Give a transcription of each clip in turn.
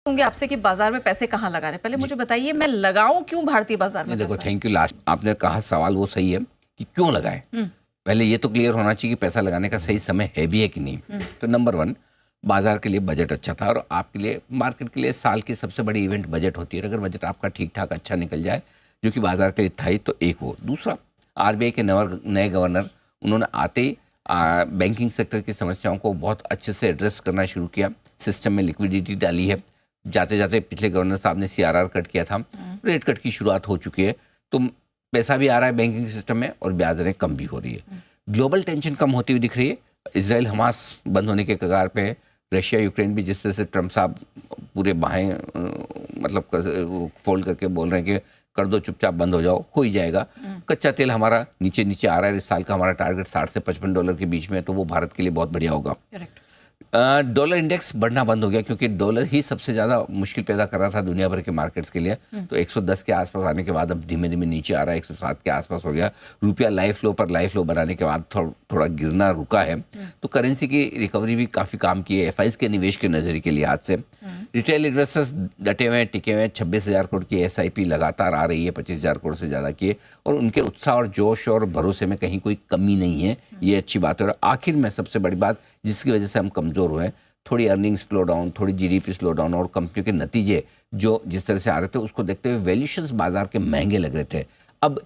होंगे आपसे कि बाजार में पैसे कहाँ लगाने, पहले मुझे बताइए मैं लगाऊं क्यों भारतीय बाजार में देखो, पैसा? Thank you. लास्ट आपने कहा सवाल वो सही है कि क्यों लगाएं। पहले ये तो क्लियर होना चाहिए कि पैसा लगाने का सही समय है भी है कि नहीं। तो नंबर वन, बाजार के लिए बजट अच्छा था, और आपके लिए, मार्केट के लिए साल की सबसे बड़ी इवेंट बजट होती है। अगर बजट आपका ठीक ठाक अच्छा निकल जाए, जो कि बाजार के लिए था ही, तो एक हो। दूसरा, आरबीआई के नए गवर्नर, उन्होंने आते ही बैंकिंग सेक्टर की समस्याओं को बहुत अच्छे से एड्रेस करना शुरू किया, सिस्टम में लिक्विडिटी डाली है। जाते जाते पिछले गवर्नर साहब ने सीआरआर कट किया था, रेट कट की शुरुआत हो चुकी है, तो पैसा भी आ रहा है बैंकिंग सिस्टम में और ब्याज दरें कम भी हो रही है। ग्लोबल टेंशन कम होती हुई दिख रही है। इजराइल हमास बंद होने के कगार पे है। रशिया यूक्रेन भी, जिस तरह से ट्रम्प साहब पूरे बाहें मतलब फोल्ड करके बोल रहे हैं कि कर दो, चुपचाप बंद हो जाओ, हो ही जाएगा। कच्चा तेल हमारा नीचे नीचे आ रहा है। इस साल का हमारा टारगेट $60 से $55 के बीच में है, तो वो भारत के लिए बहुत बढ़िया होगा। डॉलर इंडेक्स बढ़ना बंद हो गया, क्योंकि डॉलर ही सबसे ज़्यादा मुश्किल पैदा कर रहा था दुनिया भर के मार्केट्स के लिए। तो 110 के आसपास आने के बाद अब धीमे धीमे नीचे आ रहा है, 107 के आसपास हो गया। रुपया लाइफ लो पर लाइफ लो बनाने के बाद थोड़ा गिरना रुका है। तो करेंसी की रिकवरी भी काफ़ी काम की है एफआईज के निवेश के नज़रिए के लिहाज से। रिटेल इन्वेस्टर्स डटे हुए हैं, टिके हुए हैं। 26,000 करोड़ की एसआईपी लगातार आ रही है, 25,000 करोड़ से ज़्यादा की है, और उनके उत्साह और जोश और भरोसे में कहीं कोई कमी नहीं है। ये अच्छी बात है। और आखिर में सबसे बड़ी बात जिसकी वजह से हम कमज़ोर हुए, थोड़ी अर्निंग स्लो डाउन, थोड़ी जीडीपी स्लो डाउन, और कंपनियों के नतीजे जो जिस तरह से आ रहे थे, उसको देखते हुए वैल्यूशंस बाजार के महंगे लग रहे थे। अब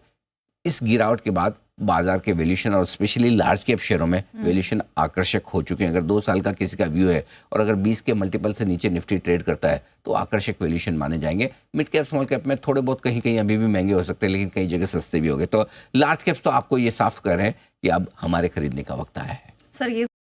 इस गिरावट के बाद बाजार के वैल्यूशन, और स्पेशली लार्ज कैप शेयरों में वैल्यूशन आकर्षक हो चुके हैं। अगर 2 साल का किसी का व्यू है और अगर 20 के मल्टीपल से नीचे निफ्टी ट्रेड करता है, तो आकर्षक वैल्यूशन माने जाएंगे। मिड कैप स्मॉल कैप में थोड़े बहुत कहीं कहीं अभी भी महंगे हो सकते हैं, लेकिन कई जगह सस्ते भी हो गए। तो लार्ज कैप्स तो आपको ये साफ कर रहे हैं कि अब हमारे खरीदने का वक्त आया है। सर, ये